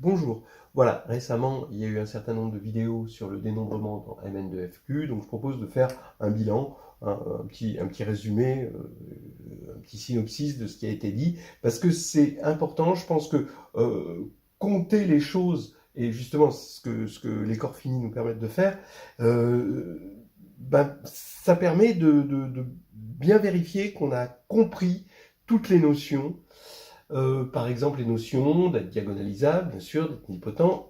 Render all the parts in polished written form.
Bonjour. Voilà, récemment, il y a eu un certain nombre de vidéos sur le dénombrement dans MN2FQ, donc je propose de faire un bilan, un petit résumé, un petit synopsis de ce qui a été dit, parce que c'est important. Je pense que compter les choses, et justement ce que les corps finis nous permettent de faire, ça permet de bien vérifier qu'on a compris toutes les notions. Par exemple, les notions d'être diagonalisable, bien sûr, d'être nilpotent,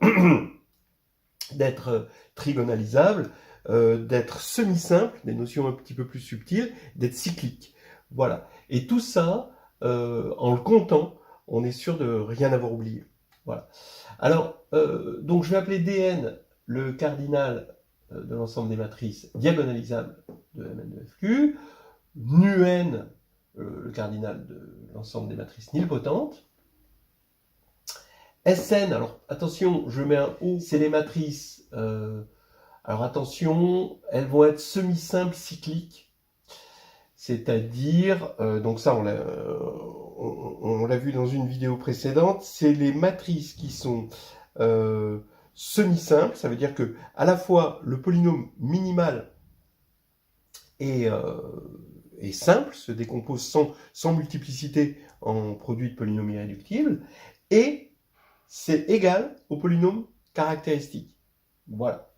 d'être trigonalisable, d'être semi-simple, des notions un petit peu plus subtiles, d'être cyclique. Voilà. Et tout ça, en le comptant, on est sûr de rien avoir oublié. Voilà. Alors, donc je vais appeler Dn le cardinal de l'ensemble des matrices diagonalisables de Mn2FQ, nu-n le cardinal de l'ensemble des matrices nilpotentes. Sn, alors attention, je mets un O, c'est les matrices. Alors attention, elles vont être semi-simples cycliques. C'est-à-dire, donc ça on l'a vu dans une vidéo précédente, c'est les matrices qui sont semi-simples. Ça veut dire que à la fois le polynôme minimal est simple, se décompose sans multiplicité en produit de polynômes irréductibles, et c'est égal au polynôme caractéristique. Voilà.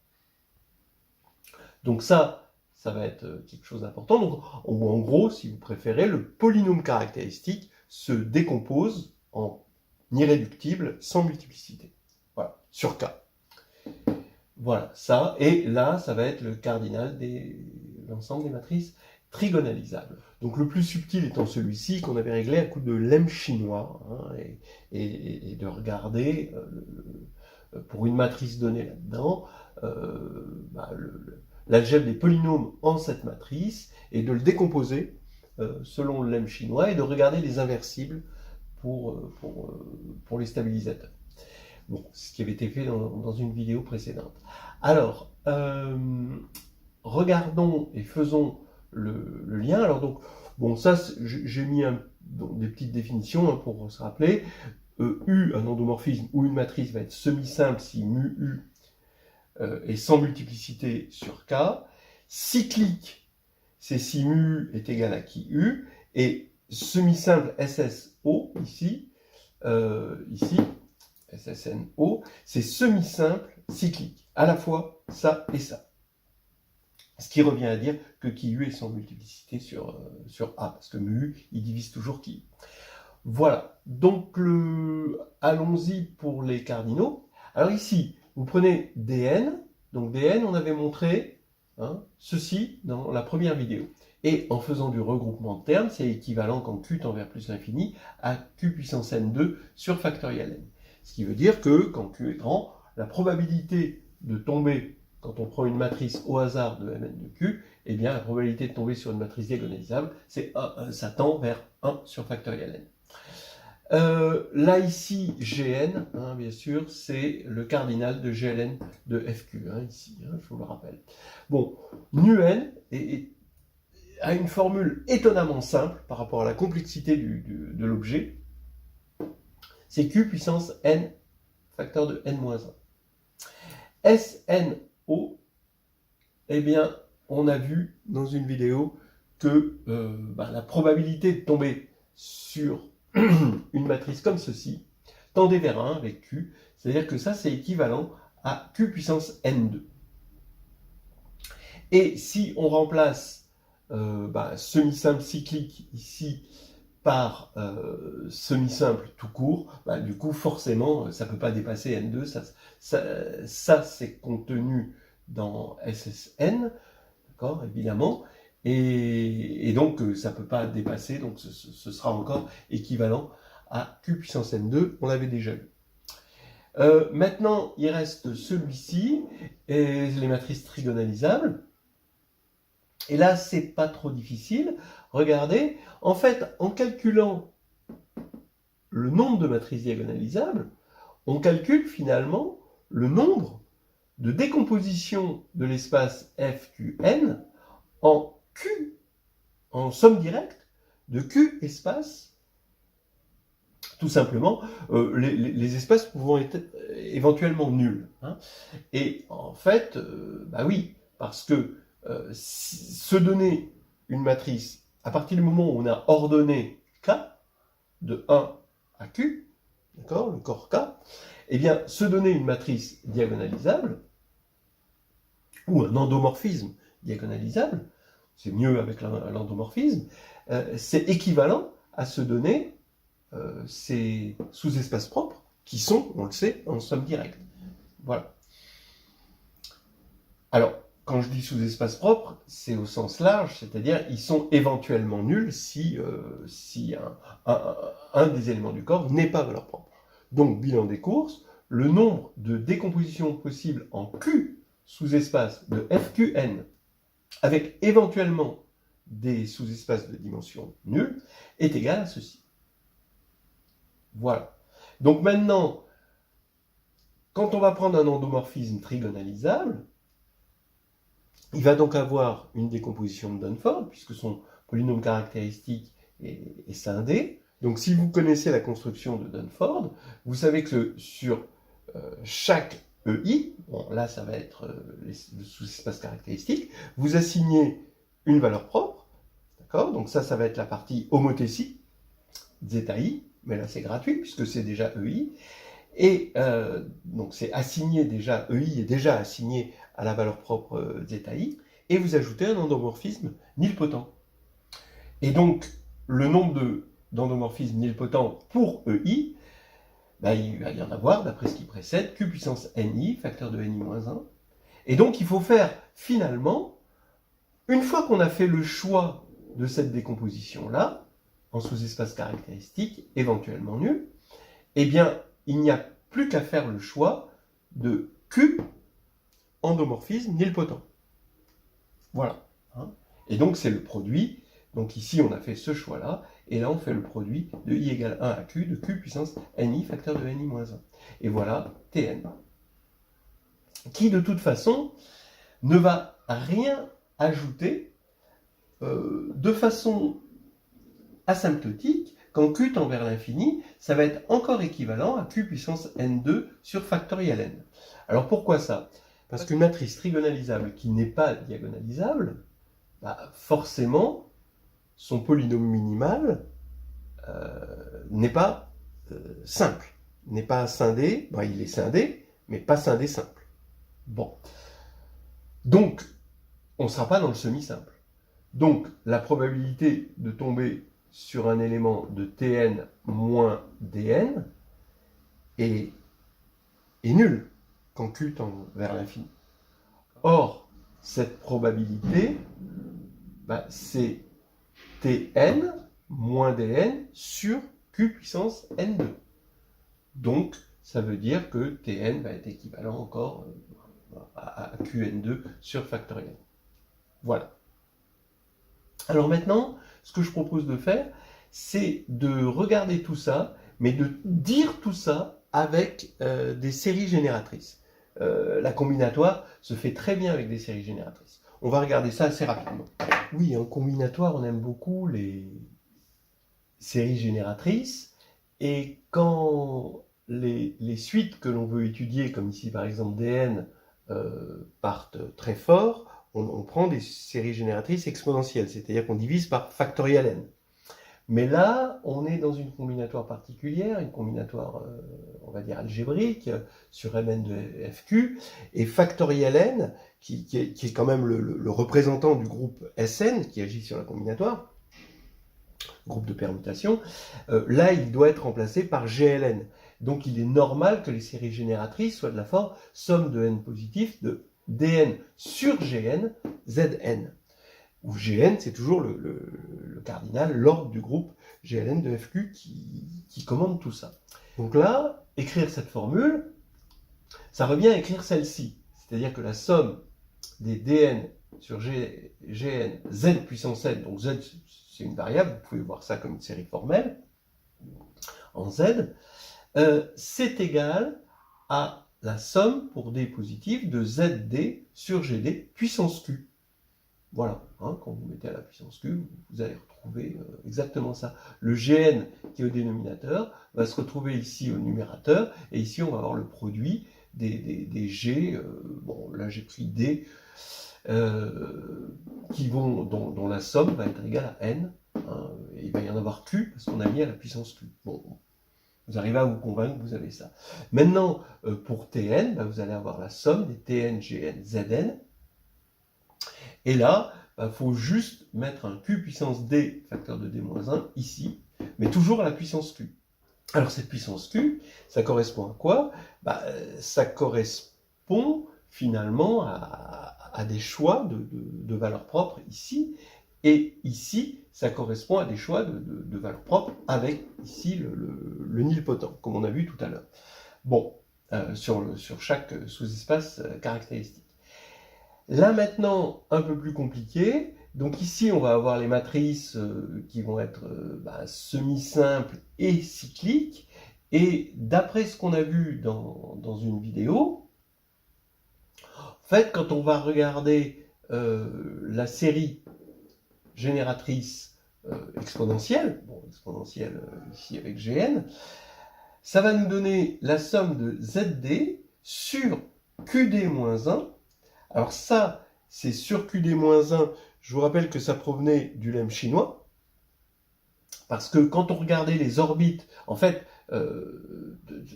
Donc ça va être quelque chose d'important. Donc, en gros, si vous préférez, le polynôme caractéristique se décompose en irréductible sans multiplicité. Voilà, sur K. Voilà, ça. Et là, ça va être le cardinal de l'ensemble des matrices trigonalisables. Donc le plus subtil étant celui-ci qu'on avait réglé à coup de lemme chinois, hein, et de regarder pour une matrice donnée là-dedans, l'algèbre des polynômes en cette matrice, et de le décomposer selon le lemme chinois, et de regarder les inversibles pour les stabilisateurs. Bon, ce qui avait été fait dans une vidéo précédente. Alors, regardons et faisons le lien. Alors donc, bon, ça, j'ai mis des petites définitions hein, pour se rappeler. U, un endomorphisme ou une matrice va être semi-simple si mu U est sans multiplicité sur K. Cyclique, c'est si mu U est égal à qui U. Et semi-simple SSO, ici, SSNO, c'est semi-simple cyclique. À la fois ça et ça. Ce qui revient à dire que qui U est sans multiplicité sur A, parce que mu U, il divise toujours qui U. Voilà, donc allons-y pour les cardinaux. Alors ici, vous prenez Dn, donc Dn, on avait montré ceci dans la première vidéo. Et en faisant du regroupement de termes, c'est équivalent quand Q tend vers plus l'infini à Q puissance n2 sur factoriel n. Ce qui veut dire que quand Q est grand, la probabilité de tomber, quand on prend une matrice au hasard de Mn de Q, eh bien la probabilité de tomber sur une matrice diagonalisable, c'est ça tend vers 1 sur factoriel n. Là ici, Gn, bien sûr, c'est le cardinal de Gln de Fq, ici, je vous le rappelle. Bon, nu-n a une formule étonnamment simple par rapport à la complexité de l'objet. C'est Q puissance n, facteur de n-1. SNO, eh bien, on a vu dans une vidéo que la probabilité de tomber sur une matrice comme ceci tendait vers 1 avec Q, c'est-à-dire que ça c'est équivalent à Q puissance N2. Et si on remplace semi-simple cyclique ici par semi-simple tout court, du coup forcément ça ne peut pas dépasser N2, ça c'est contenu dans SSN, d'accord, évidemment, et donc ça ne peut pas dépasser, donc ce sera encore équivalent à Q puissance N2, on l'avait déjà vu. Maintenant, il reste celui-ci, et les matrices trigonalisables. Et là, c'est pas trop difficile. Regardez, en fait, en calculant le nombre de matrices diagonalisables, on calcule finalement le nombre de décomposition de l'espace FQN en Q, en somme directe de Q espace Tout simplement, les espaces pouvant être éventuellement nuls. Hein. Et en fait, bah oui, parce que se donner une matrice, à partir du moment où on a ordonné K, de 1 à Q, d'accord, le corps K, eh bien, se donner une matrice diagonalisable, ou un endomorphisme diagonalisable, c'est mieux avec l'endomorphisme, c'est équivalent à se donner ces sous-espaces propres qui sont, on le sait, en somme directe. Voilà. Alors, quand je dis sous-espaces propres, c'est au sens large, c'est-à-dire ils sont éventuellement nuls si un des éléments du corps n'est pas valeur propre. Donc, bilan des courses, le nombre de décompositions possibles en Q sous-espace de FQN, avec éventuellement des sous-espaces de dimension nulle, est égal à ceci. Voilà. Donc maintenant, quand on va prendre un endomorphisme trigonalisable, il va donc avoir une décomposition de Dunford, puisque son polynôme caractéristique est scindé. Donc si vous connaissez la construction de Dunford, vous savez que sur chaque EI, bon, là ça va être le sous-espace caractéristique, vous assignez une valeur propre, d'accord? Donc ça va être la partie homothétie, zeta-i, mais là c'est gratuit puisque c'est déjà EI. Et donc c'est assigné déjà, EI est déjà assigné à la valeur propre zeta-i, et vous ajoutez un endomorphisme nilpotent. Et donc le nombre d'endomorphismes nilpotents pour EI, ben, il va y en avoir, d'après ce qui précède, Q puissance ni, facteur de ni-1. Et donc il faut faire finalement, une fois qu'on a fait le choix de cette décomposition-là, en sous-espace caractéristique, éventuellement nul, eh bien, il n'y a plus qu'à faire le choix de Q endomorphisme nilpotent. Voilà. Hein. Et donc, c'est le produit. Donc ici, on a fait ce choix-là. Et là, on fait le produit de I égale 1 à Q, de Q puissance ni, facteur de ni-1. Et voilà Tn. Qui, de toute façon, ne va rien ajouter de façon asymptotique. Quand Q tend vers l'infini, ça va être encore équivalent à Q puissance n2 sur factoriel n. Alors pourquoi ça? Parce qu'une matrice trigonalisable qui n'est pas diagonalisable, bah forcément, son polynôme minimal n'est pas simple, n'est pas scindé, bah il est scindé, mais pas scindé simple. Bon. Donc, on ne sera pas dans le semi-simple. Donc, la probabilité de tomber sur un élément de Tn moins Dn est nulle quand Q tend vers l'infini. Or, cette probabilité, bah, c'est Tn moins Dn sur Q puissance n2. Donc, ça veut dire que Tn va être équivalent encore à Qn2 sur factoriel. Voilà. Alors maintenant, ce que je propose de faire, c'est de regarder tout ça, mais de dire tout ça avec des séries génératrices. La combinatoire se fait très bien avec des séries génératrices. On va regarder ça assez rapidement. Oui, en combinatoire, on aime beaucoup les séries génératrices, et quand les suites que l'on veut étudier, comme ici par exemple Dn, partent très fort, on prend des séries génératrices exponentielles, c'est-à-dire qu'on divise par factoriel n. Mais là, on est dans une combinatoire particulière, une combinatoire, on va dire, algébrique, sur Mn de Fq, et factoriel n, qui est quand même le représentant du groupe Sn, qui agit sur la combinatoire, groupe de permutation, là, il doit être remplacé par gln. Donc, il est normal que les séries génératrices soient de la forme somme de n positif de dn sur gn, zn. Où gn, c'est toujours le cardinal, l'ordre du groupe gln de Fq qui commande tout ça. Donc là, écrire cette formule, ça revient à écrire celle-ci. C'est-à-dire que la somme des dn sur gn, z puissance n, donc z, c'est une variable, vous pouvez voir ça comme une série formelle, en z, c'est égal à la somme pour d positif de zd sur gd puissance q. Voilà, hein, quand vous mettez à la puissance Q, vous allez retrouver exactement ça. Le Gn qui est au dénominateur va se retrouver ici au numérateur, et ici on va avoir le produit des G, bon là j'ai pris D, dont la somme va être égale à N, hein, et il va y en avoir Q, parce qu'on a mis à la puissance Q. Bon, vous arrivez à vous convaincre que vous avez ça. Maintenant, pour Tn, vous allez avoir la somme des Tn, Gn, Zn, et là, il faut juste mettre un Q puissance D, facteur de D-1, ici, mais toujours à la puissance Q. Alors cette puissance Q, ça correspond à quoi? Ça correspond finalement à des choix de valeurs propres ici, et ici, ça correspond à des choix de valeurs propres avec ici le nilpotent, comme on a vu tout à l'heure. Bon, sur chaque sous-espace caractéristique. Là maintenant, un peu plus compliqué. Donc ici, on va avoir les matrices qui vont être semi-simples et cycliques. Et d'après ce qu'on a vu dans une vidéo, en fait, quand on va regarder la série génératrice exponentielle, bon, exponentielle ici avec Gn, ça va nous donner la somme de Zd sur Qd-1. Alors ça, c'est sur Qd-1, je vous rappelle que ça provenait du lemme chinois, parce que quand on regardait les orbites, en fait,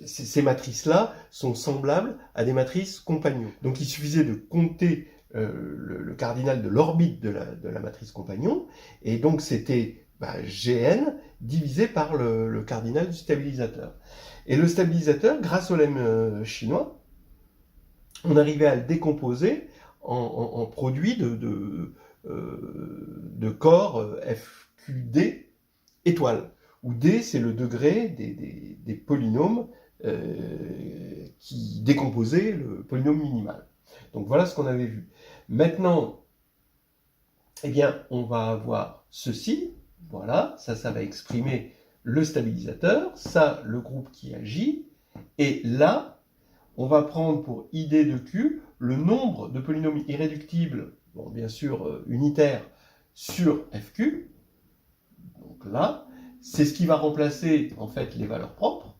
ces matrices-là sont semblables à des matrices compagnons. Donc il suffisait de compter le cardinal de l'orbite de la matrice compagnon, et donc c'était Gn divisé par le cardinal du stabilisateur. Et le stabilisateur, grâce au lemme chinois, on arrivait à le décomposer en produit de corps FQD étoile, où D c'est le degré des polynômes qui décomposaient le polynôme minimal. Donc voilà ce qu'on avait vu. Maintenant, eh bien, on va avoir ceci, voilà, ça va exprimer le stabilisateur, ça le groupe qui agit, et là, on va prendre pour ID de Q le nombre de polynômes irréductibles, bon, bien sûr unitaires, sur FQ. Donc là, c'est ce qui va remplacer en fait les valeurs propres.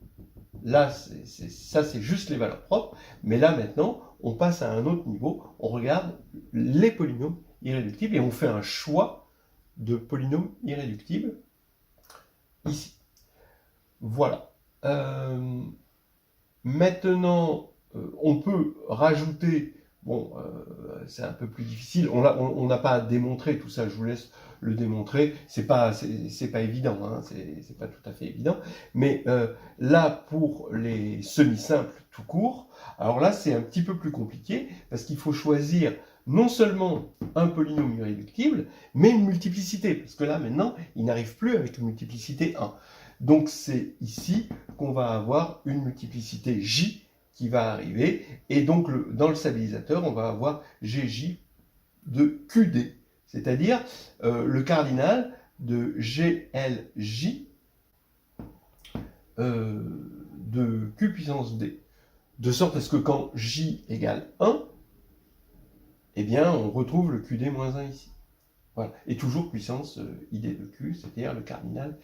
Là, ça c'est juste les valeurs propres. Mais là maintenant, on passe à un autre niveau. On regarde les polynômes irréductibles et on fait un choix de polynômes irréductibles ici. Voilà. Maintenant, on peut rajouter, bon, c'est un peu plus difficile, on n'a pas à démontrer tout ça, je vous laisse le démontrer, c'est pas évident, hein, c'est pas tout à fait évident, mais là, pour les semi-simples tout court, alors là, c'est un petit peu plus compliqué, parce qu'il faut choisir non seulement un polynôme irréductible, mais une multiplicité, parce que là, maintenant, il n'arrive plus avec une multiplicité 1. Donc c'est ici qu'on va avoir une multiplicité J qui va arriver, et donc dans le stabilisateur, on va avoir Gj de Qd, c'est-à-dire le cardinal de GLJ de Q puissance D. De sorte à ce que quand J égale 1, eh bien on retrouve le Qd-1 ici. Voilà. Et toujours puissance ID de Q, c'est-à-dire le cardinal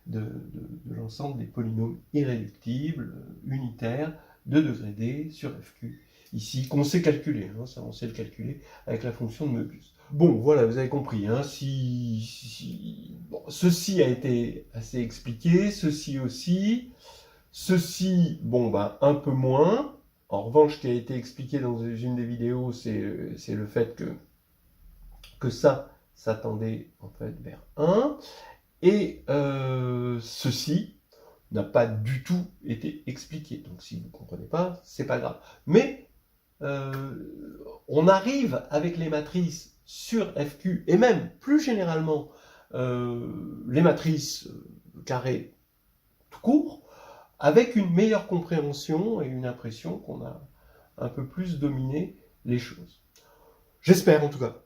de l'ensemble des polynômes irréductibles, unitaires, de degré D sur FQ, ici, qu'on sait calculer, hein, ça on sait le calculer avec la fonction de Möbius. Bon, voilà, vous avez compris, hein, bon, ceci a été assez expliqué, ceci aussi, ceci, bon, un peu moins. En revanche, ce qui a été expliqué dans une des vidéos, c'est le fait que ça tendait en fait vers 1. Et ceci n'a pas du tout été expliqué. Donc si vous ne comprenez pas, c'est pas grave. Mais on arrive avec les matrices sur FQ, et même plus généralement les matrices carrées tout court, avec une meilleure compréhension et une impression qu'on a un peu plus dominé les choses. J'espère en tout cas.